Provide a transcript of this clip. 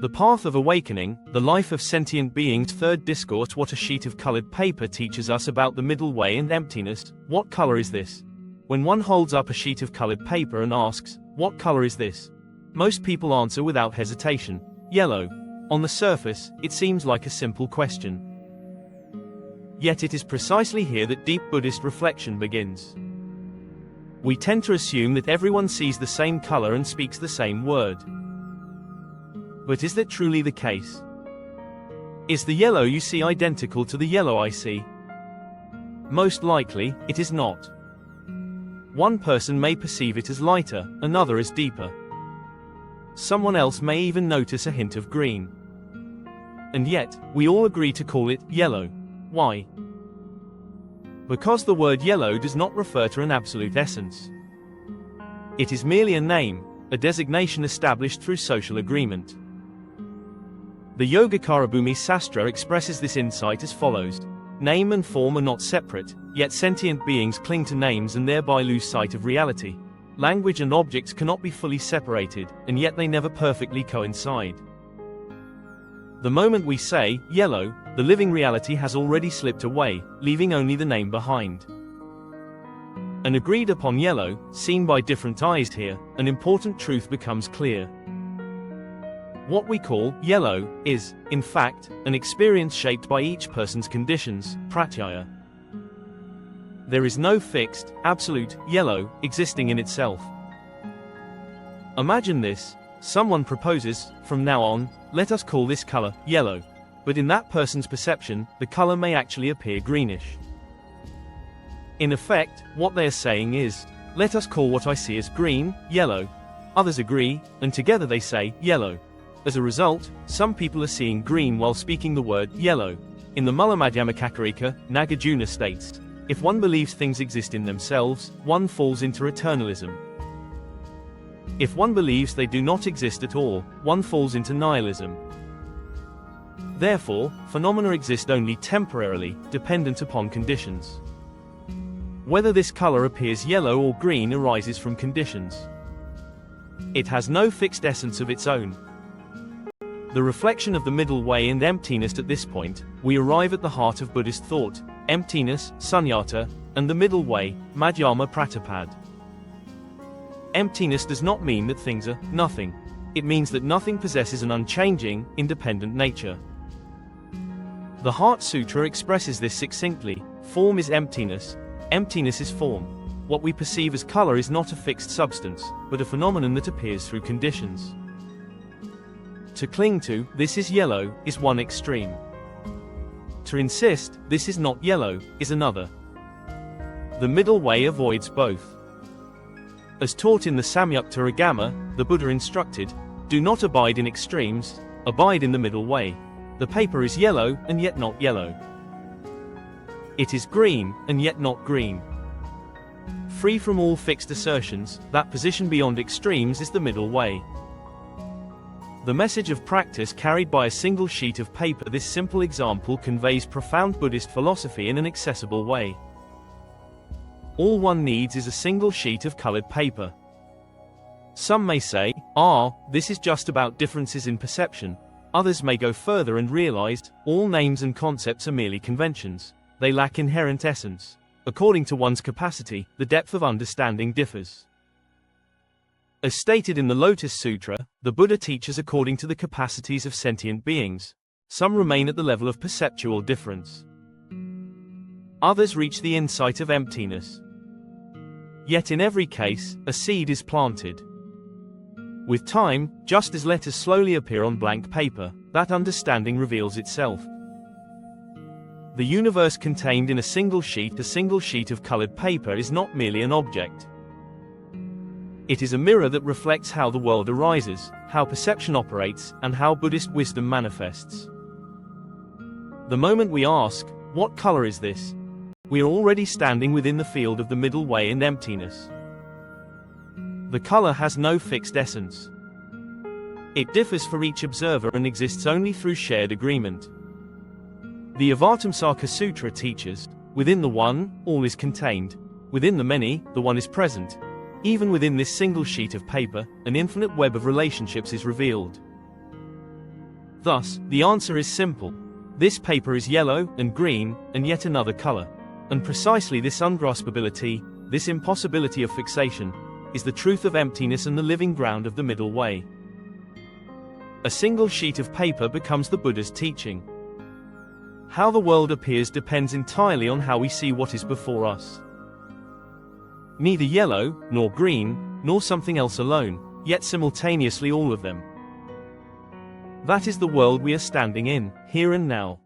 The Path of Awakening, The Life of Sentient Beings. Third Discourse. What a sheet of colored paper teaches us about the middle way and emptiness. What color is this? When one holds up a sheet of colored paper and asks, what color is this? Most people answer without hesitation, yellow. On the surface, it seems like a simple question. Yet it is precisely here that deep Buddhist reflection begins. We tend to assume that everyone sees the same color and speaks the same word. But is that truly the case? Is the yellow you see identical to the yellow I see? Most likely, it is not. One person may perceive it as lighter, another as deeper. Someone else may even notice a hint of green. And yet, we all agree to call it yellow. Why? Because the word yellow does not refer to an absolute essence. It is merely a name, a designation established through social agreement. The Yogacarabhumi Sastra expresses this insight as follows. Name and form are not separate, yet sentient beings cling to names and thereby lose sight of reality. Language and objects cannot be fully separated, and yet they never perfectly coincide. The moment we say, yellow, the living reality has already slipped away, leaving only the name behind. An agreed upon yellow, seen by different eyes here, an important truth becomes clear. What we call yellow is, in fact, an experience shaped by each person's conditions, pratyaya. There is no fixed, absolute, yellow, existing in itself. Imagine this, someone proposes, from now on, let us call this color yellow. But in that person's perception, the color may actually appear greenish. In effect, what they are saying is, let us call what I see as green, yellow. Others agree, and together they say, yellow. As a result, some people are seeing green while speaking the word yellow. In the Mullamadhyamakakarika, Nagarjuna states, if one believes things exist in themselves, one falls into eternalism. If one believes they do not exist at all, one falls into nihilism. Therefore, phenomena exist only temporarily, dependent upon conditions. Whether this color appears yellow or green arises from conditions. It has no fixed essence of its own. The reflection of the middle way and emptiness. At this point, we arrive at the heart of Buddhist thought, emptiness, sunyata, and the middle way, madhyama pratipad. Emptiness does not mean that things are nothing. It means that nothing possesses an unchanging, independent nature. The Heart Sutra expresses this succinctly. Form is emptiness. Emptiness is form. What we perceive as color is not a fixed substance, but a phenomenon that appears through conditions. To cling to, this is yellow, is one extreme. To insist, this is not yellow, is another. The middle way avoids both. As taught in the Samyukta Agama, the Buddha instructed, do not abide in extremes, abide in the middle way. The paper is yellow, and yet not yellow. It is green, and yet not green. Free from all fixed assertions, that position beyond extremes is the middle way. The message of practice carried by a single sheet of paper. This simple example conveys profound Buddhist philosophy in an accessible way. All one needs is a single sheet of colored paper. Some may say, this is just about differences in perception. Others may go further and realize, all names and concepts are merely conventions. They lack inherent essence. According to one's capacity, the depth of understanding differs. As stated in the Lotus Sutra, the Buddha teaches according to the capacities of sentient beings. Some remain at the level of perceptual difference. Others reach the insight of emptiness. Yet in every case, a seed is planted. With time, just as letters slowly appear on blank paper, that understanding reveals itself. The universe contained in a single sheet of colored paper is not merely an object. It is a mirror that reflects how the world arises, how perception operates, and how Buddhist wisdom manifests. The moment we ask, what color is this? We are already standing within the field of the middle way and emptiness. The color has no fixed essence. It differs for each observer and exists only through shared agreement. The Avatamsaka Sutra teaches, within the one, all is contained. Within the many, the one is present. Even within this single sheet of paper, an infinite web of relationships is revealed. Thus, the answer is simple. This paper is yellow, and green, and yet another color. And precisely this ungraspability, this impossibility of fixation, is the truth of emptiness and the living ground of the middle way. A single sheet of paper becomes the Buddha's teaching. How the world appears depends entirely on how we see what is before us. Neither yellow, nor green, nor something else alone, yet simultaneously all of them. That is the world we are standing in, here and now.